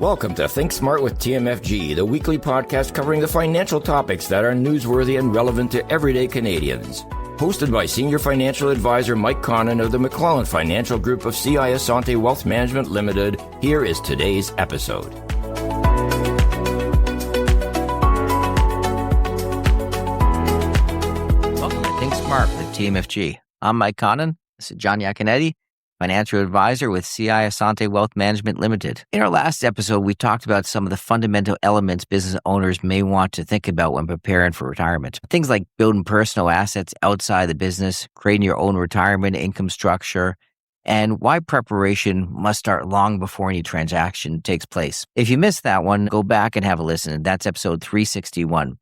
Welcome to Think Smart with TMFG, the weekly podcast covering the financial topics that are newsworthy and relevant to everyday Canadians. Hosted by Senior Financial Advisor Mike Connon of the McClellan Financial Group of CI Asante Wealth Management Limited, here is today's episode. Welcome to Think Smart with TMFG. I'm Mike Connon. This is John Iaconetti, Financial Advisor with CI Asante Wealth Management Limited. In our last episode, we talked about some of the fundamental elements business owners may want to think about when preparing for retirement. Things like building personal assets outside the business, creating your own retirement income structure, and why preparation must start long before any transaction takes place. If you missed that one, go back and have a listen. That's episode 361.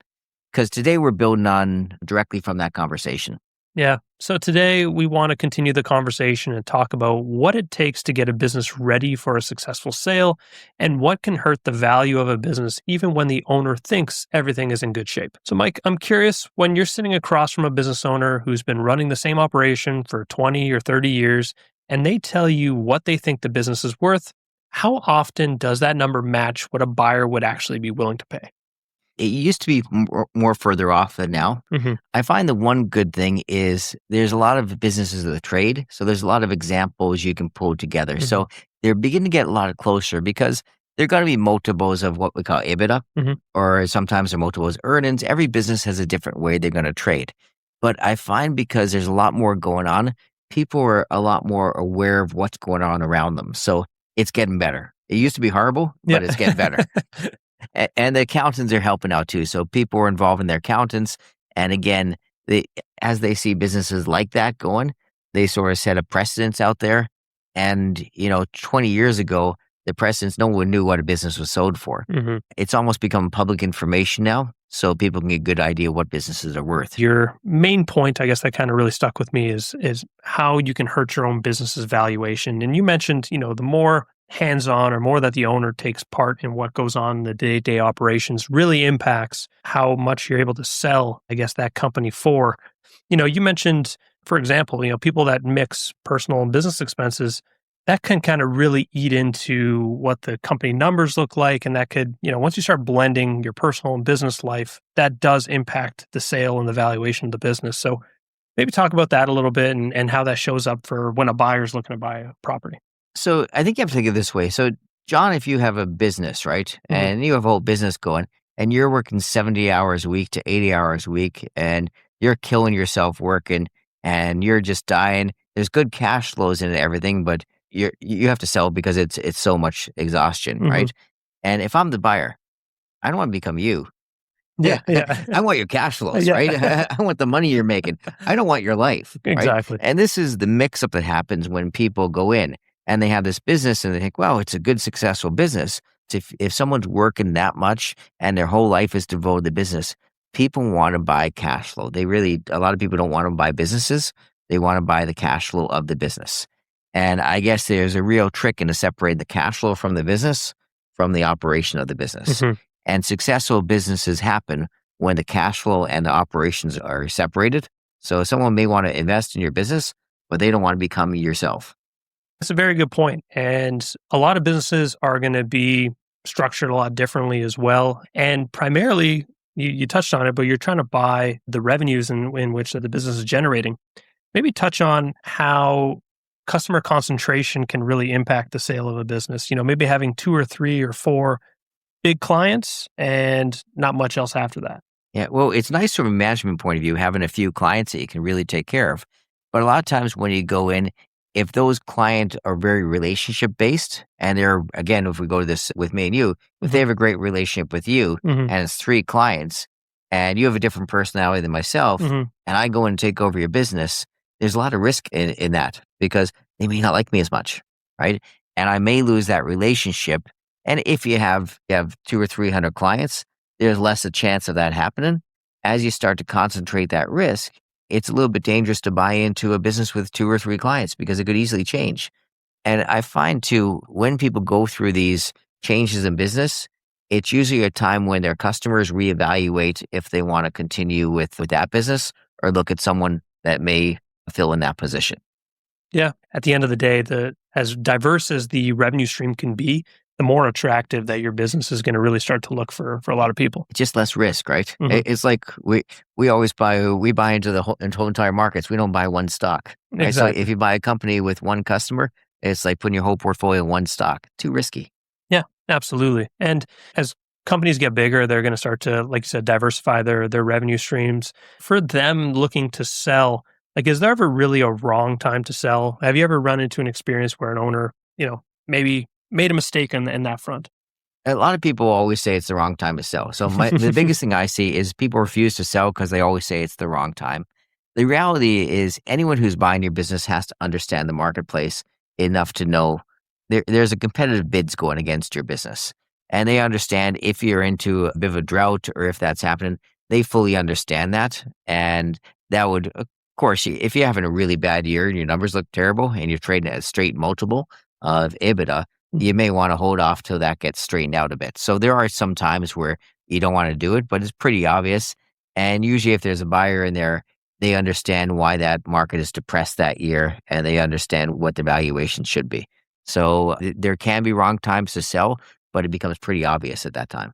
Because today we're building on directly from that conversation. Yeah. So today we want to continue the conversation and talk about what it takes to get a business ready for a successful sale and what can hurt the value of a business even when the owner thinks everything is in good shape. So Mike, I'm curious, when you're sitting across from a business owner who's been running the same operation for 20 or 30 years and they tell you what they think the business is worth, how often does that number match what a buyer would actually be willing to pay? It used to be more further off than now. Mm-hmm. I find the one good thing is there's a lot of businesses of the trade. So there's a lot of examples you can pull together. Mm-hmm. So they're beginning to get a lot closer because they're going to be multiples of what we call EBITDA, or sometimes they're multiples of earnings. Every business has a different way they're going to trade. But I find because there's a lot more going on, people are a lot more aware of what's going on around them. So it's getting better. It used to be horrible, but it's getting better. And the accountants are helping out too. So people are involved in their accountants. And again, as they see businesses like that going, they sort of set a precedence out there. And, 20 years ago, the precedence, no one knew what a business was sold for. Mm-hmm. It's almost become public information now. So people can get a good idea what businesses are worth. Your main point, I guess, that kind of really stuck with me is how you can hurt your own business's valuation. And you mentioned, the more hands-on or more that the owner takes part in what goes on in the day-to-day operations really impacts how much you're able to sell, I guess, that company for. You mentioned, for example, people that mix personal and business expenses, that can kind of really eat into what the company numbers look like. And that could, once you start blending your personal and business life, that does impact the sale and the valuation of the business. So maybe talk about that a little bit and how that shows up for when a buyer's looking to buy a property. So I think you have to think of it this way. So John, if you have a business, right, Mm-hmm. and you have a whole business going and you're working 70 hours a week to 80 hours a week and you're killing yourself working and you're just dying, there's good cash flows in everything, but you have to sell because it's so much exhaustion, Mm-hmm. right? And if I'm the buyer, I don't want to become you. Yeah. I want your cash flows, Yeah. right? I want the money you're making. I don't want your life. Right? Exactly. And this is the mix-up that happens when people go in and they have this business and they think, wow, it's a good, successful business. If someone's working that much and their whole life is devoted to business, people want to buy cash flow. A lot of people don't want to buy businesses. They want to buy the cash flow of the business. And I guess there's a real trick in to separate the cash flow from the business from the operation of the business. Mm-hmm. And successful businesses happen when the cash flow and the operations are separated. So someone may want to invest in your business, but they don't want to become yourself. That's a very good point. And a lot of businesses are going to be structured a lot differently as well. And primarily, you touched on it, but you're trying to buy the revenues in which the business is generating. Maybe touch on how customer concentration can really impact the sale of a business. Maybe having 2 or 3 or 4 big clients and not much else after that. Yeah, well, it's nice from a management point of view, having a few clients that you can really take care of. But a lot of times when you go in, if those clients are very relationship based, and they're, again, if we go to this with me and you, if they have a great relationship with you Mm-hmm. and it's 3 clients and you have a different personality than myself, Mm-hmm. and I go and take over your business, there's a lot of risk in that because they may not like me as much, right? And I may lose that relationship. And if you have 200 or 300 clients, there's less a chance of that happening. As you start to concentrate that risk, it's a little bit dangerous to buy into a business with 2 or 3 clients because it could easily change. And I find too, when people go through these changes in business, it's usually a time when their customers reevaluate if they want to continue with that business or look at someone that may fill in that position. Yeah. At the end of the day, as diverse as the revenue stream can be, the more attractive that your business is going to really start to look for a lot of people. Just less risk, right? Mhm. It's like we always buy into the whole entire markets. We don't buy one stock, right? So if Exactly. you buy a company with one customer, it's like putting your whole portfolio in one stock. Too risky. Yeah, absolutely. And as companies get bigger, they're going to start to, like you said, diversify their revenue streams. For them looking to sell, like, is there ever really a wrong time to sell? Have you ever run into an experience where an owner, maybe made a mistake in that front? A lot of people always say it's the wrong time to sell. So the biggest thing I see is people refuse to sell because they always say it's the wrong time. The reality is anyone who's buying your business has to understand the marketplace enough to know there's a competitive bids going against your business. And they understand if you're into a bit of a drought or if that's happening, they fully understand that. And that would, of course, if you're having a really bad year and your numbers look terrible and you're trading at a straight multiple of EBITDA, you may want to hold off till that gets straightened out a bit. So there are some times where you don't want to do it, but it's pretty obvious. And usually if there's a buyer in there, they understand why that market is depressed that year and they understand what the valuation should be. So there can be wrong times to sell, but it becomes pretty obvious at that time.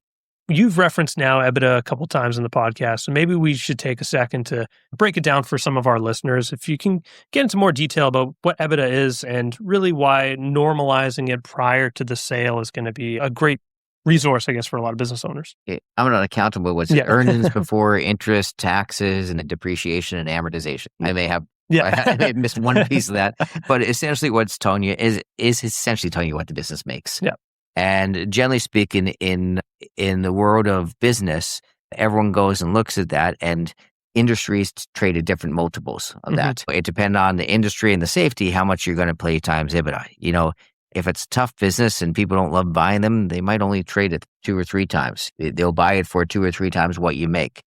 You've referenced now EBITDA a couple times in the podcast, so maybe we should take a second to break it down for some of our listeners. If you can get into more detail about what EBITDA is and really why normalizing it prior to the sale is going to be a great resource, I guess, for a lot of business owners. I'm not accountant, but what's it? Yeah. Earnings before interest, taxes, and depreciation and amortization. I may have Yeah. I may have missed one piece of that, but essentially what's telling you is essentially telling you what the business makes. Yeah. And generally speaking, in the world of business, everyone goes and looks at that, and industries trade at different multiples of that. It depends on the industry and the safety, how much you're going to pay times EBITDA. If it's tough business and people don't love buying them, they might only trade it 2 or 3 times. They'll buy it for 2 or 3 times what you make.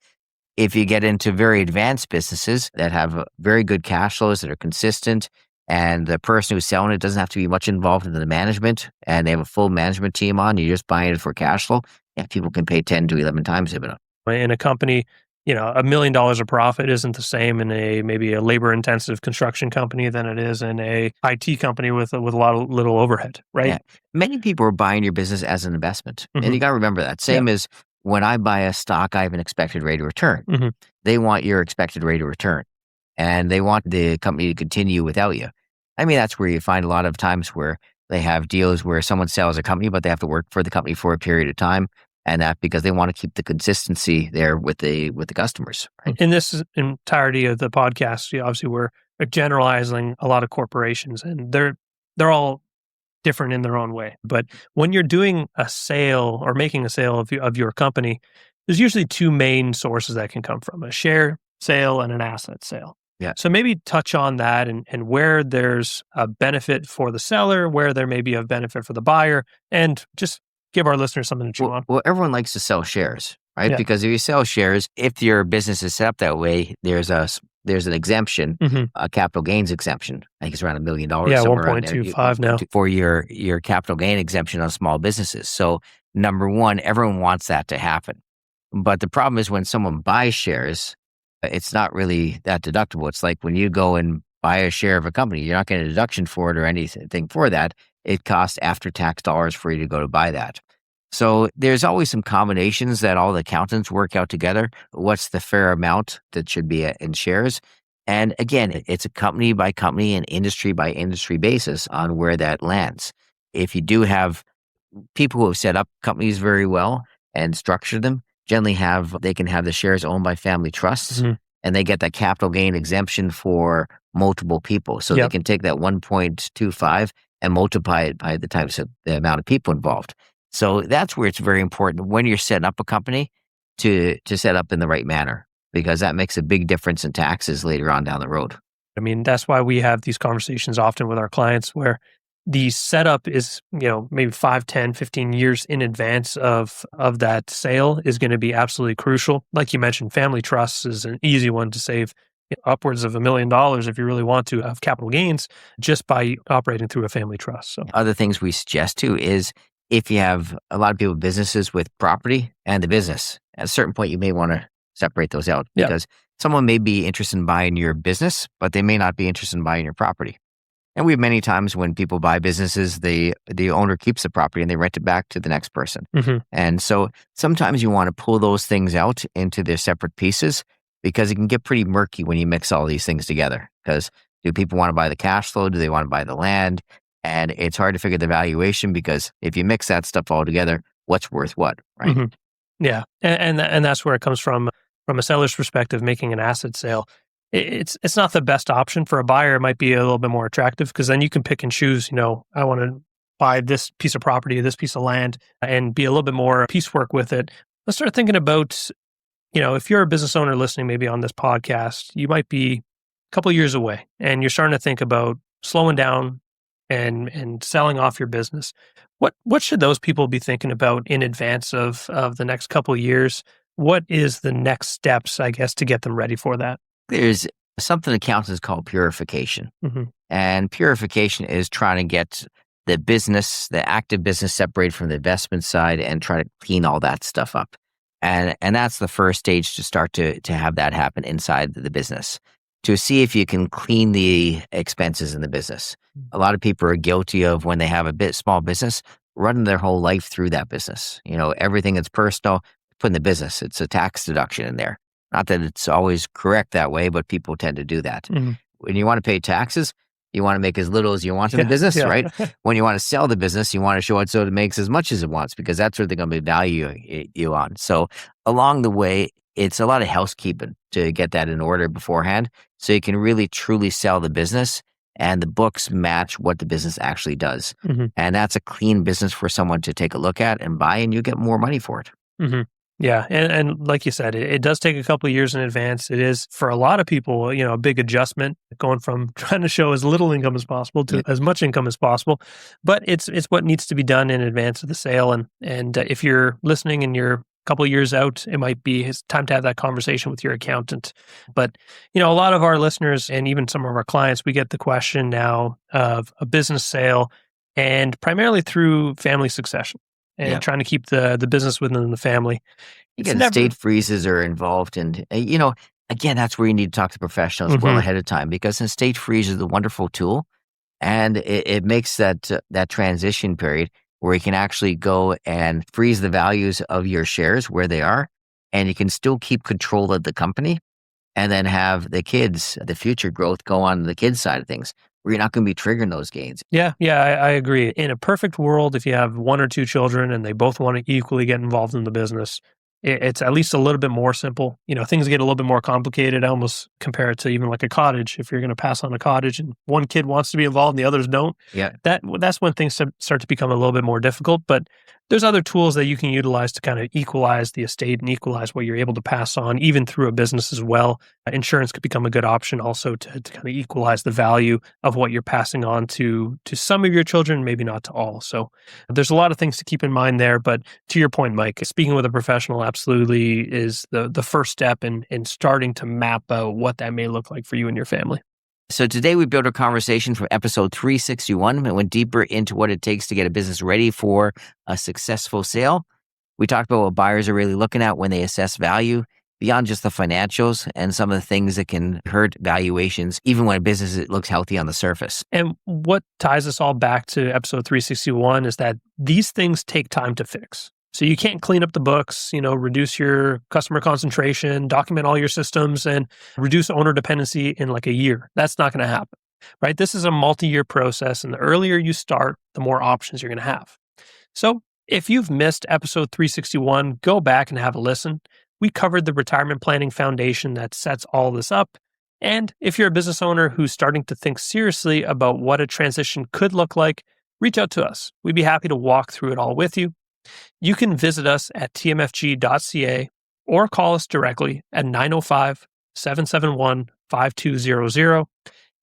If you get into very advanced businesses that have very good cash flows that are consistent, and the person who's selling it doesn't have to be much involved in the management, and they have a full management team on, you're just buying it for cash flow, yeah, people can pay 10 to 11 times EBITDA. In a company, $1 million of profit isn't the same in maybe a labor-intensive construction company than it is in a IT company with a lot of little overhead, right? Yeah. Many people are buying your business as an investment, and Mhm. you got to remember that. Same as when I buy a stock, I have an expected rate of return. Mhm. They want your expected rate of return, and they want the company to continue without you. I mean, that's where you find a lot of times where they have deals where someone sells a company, but they have to work for the company for a period of time, and that because they want to keep the consistency there with the customers. Right? In this entirety of the podcast, obviously we're generalizing a lot of corporations, and they're all different in their own way. But when you're doing a sale or making a sale of your company, there's usually 2 main sources that can come from: a share sale and an asset sale. Yeah. So maybe touch on that and where there's a benefit for the seller, where there may be a benefit for the buyer, and just give our listeners something to chew on. Well, everyone likes to sell shares, right? Yeah. Because if you sell shares, if your business is set up that way, there's an exemption, Mhm. a capital gains exemption. I think it's around $1 million. Yeah, somewhere around there, 1.25 now. for your capital gain exemption on small businesses. So number one, everyone wants that to happen. But the problem is when someone buys shares, it's not really that deductible. It's like when you go and buy a share of a company, you're not getting a deduction for it or anything for that. It costs after-tax dollars for you to go to buy that. So there's always some combinations that all the accountants work out together. What's the fair amount that should be in shares? And again, it's a company by company and industry by industry basis on where that lands. If you do have people who have set up companies very well and structured them, generally they can have the shares owned by family trusts, Mhm. and they get that capital gain exemption for multiple people. So they Yep. can take that 1.25 and multiply it by the amount of people involved. So that's where it's very important when you're setting up a company to set up in the right manner, because that makes a big difference in taxes later on down the road. I mean, that's why we have these conversations often with our clients where the setup is, maybe 5, 10, 15 years in advance of that sale is going to be absolutely crucial. Like you mentioned, family trusts is an easy one to save upwards of $1 million if you really want to have capital gains just by operating through a family trust. So Other things we suggest too is if you have a lot of people businesses with property and the business, at a certain point you may want to separate those out, Yeah. because someone may be interested in buying your business, but they may not be interested in buying your property. And we have many times when people buy businesses, the owner keeps the property and they rent it back to the next person. And so sometimes you want to pull those things out into their separate pieces because it can get pretty murky when you mix all these things together. Because do people want to buy the cash flow? Do they want to buy the land? And it's hard to figure the valuation because if you mix that stuff all together, what's worth what, right? Yeah. And that's where it comes from a seller's perspective, making an asset sale. It's not the best option for a buyer. It might be a little bit more attractive because then you can pick and choose, I want to buy this piece of property, this piece of land, and be a little bit more piecework with it. Let's start thinking about, if you're a business owner listening maybe on this podcast, you might be a couple of years away and you're starting to think about slowing down and selling off your business. What should those people be thinking about in advance of the next couple of years? What is the next steps, I guess, to get them ready for that? There's something accountants call purification. And purification is trying to get the active business separated from the investment side and try to clean all that stuff up. And that's the first stage to start to have that happen inside the business, to see if you can clean the expenses in the business. A lot of people are guilty of, when they have a small business, running their whole life through that business. Everything that's personal, put in the business. It's a tax deduction in there. Not that it's always correct that way, but people tend to do that. When you want to pay taxes, you want to make as little as you want in the business, right? When you want to sell the business, you want to show it so it makes as much as it wants, because that's what they're going to value you on. So along the way, it's a lot of housekeeping to get that in order beforehand, so you can really truly sell the business and the books match what the business actually does. And that's a clean business for someone to take a look at and buy, and you get more money for it. Yeah. And like you said, it does take a couple of years in advance. It is, for a lot of people, a big adjustment, going from trying to show as little income as possible to as much income as possible. But it's what needs to be done in advance of the sale. And if you're listening and you're a couple of years out, it might be time to have that conversation with your accountant. But, a lot of our listeners and even some of our clients, we get the question now of a business sale, and primarily through family succession. And trying to keep the business within the family. Estate freezes are involved. And, again, that's where you need to talk to professionals well ahead of time, because an estate freeze is a wonderful tool. And it makes that transition period where you can actually go and freeze the values of your shares where they are. And you can still keep control of the company, and then have the kids, the future growth, go on the kids' side of things, where you're not going to be triggering those gains. Yeah, I agree. In a perfect world, if you have one or two children and they both want to equally get involved in the business, it's at least a little bit more simple. Things get a little bit more complicated. I almost compare it to even like a cottage. If you're going to pass on a cottage and one kid wants to be involved and the others don't, that's when things start to become a little bit more difficult. But there's other tools that you can utilize to kind of equalize the estate and equalize what you're able to pass on, even through a business as well. Insurance could become a good option also to kind of equalize the value of what you're passing on to some of your children, maybe not to all. So there's a lot of things to keep in mind there. But to your point, Mike, speaking with a professional absolutely is the first step in starting to map out what that may look like for you and your family. So today we built a conversation from episode 361 and went deeper into what it takes to get a business ready for a successful sale. We talked about what buyers are really looking at when they assess value, beyond just the financials, and some of the things that can hurt valuations, even when a business looks healthy on the surface. And what ties us all back to episode 361 is that these things take time to fix. So you can't clean up the books, reduce your customer concentration, document all your systems, and reduce owner dependency in like a year. That's not going to happen, right? This is a multi-year process, and the earlier you start, the more options you're going to have. So if you've missed episode 361, go back and have a listen. We covered the retirement planning foundation that sets all this up. And if you're a business owner who's starting to think seriously about what a transition could look like, reach out to us. We'd be happy to walk through it all with you. You can visit us at tmfg.ca or call us directly at 905-771-5200.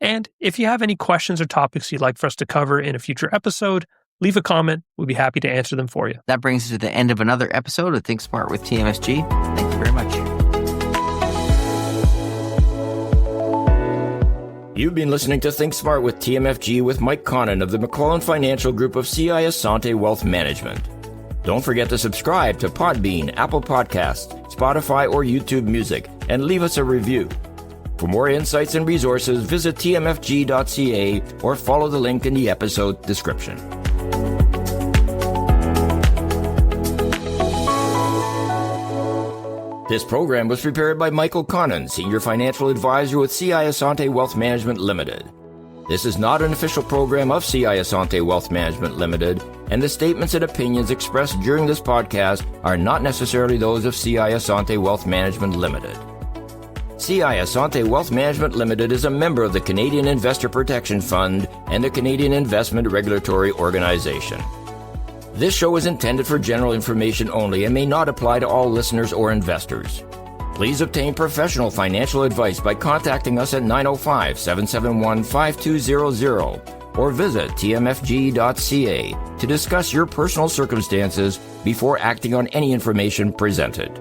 And if you have any questions or topics you'd like for us to cover in a future episode, leave a comment. We'd be happy to answer them for you. That brings us to the end of another episode of Think Smart with TMFG. Thank you very much. You've been listening to Think Smart with TMFG with Mike Connon of the McClellan Financial Group of CI Asante Wealth Management. Don't forget to subscribe to Podbean, Apple Podcasts, Spotify, or YouTube Music, and leave us a review. For more insights and resources, visit tmfg.ca or follow the link in the episode description. This program was prepared by Michael Connon, Senior Financial Advisor with CI Asante Wealth Management Limited. This is not an official program of CI Asante Wealth Management Limited, and the statements and opinions expressed during this podcast are not necessarily those of CI Asante Wealth Management Limited. CI Asante Wealth Management Limited is a member of the Canadian Investor Protection Fund and the Canadian Investment Regulatory Organization. This show is intended for general information only and may not apply to all listeners or investors. Please obtain professional financial advice by contacting us at 905-771-5200 or visit tmfg.ca to discuss your personal circumstances before acting on any information presented.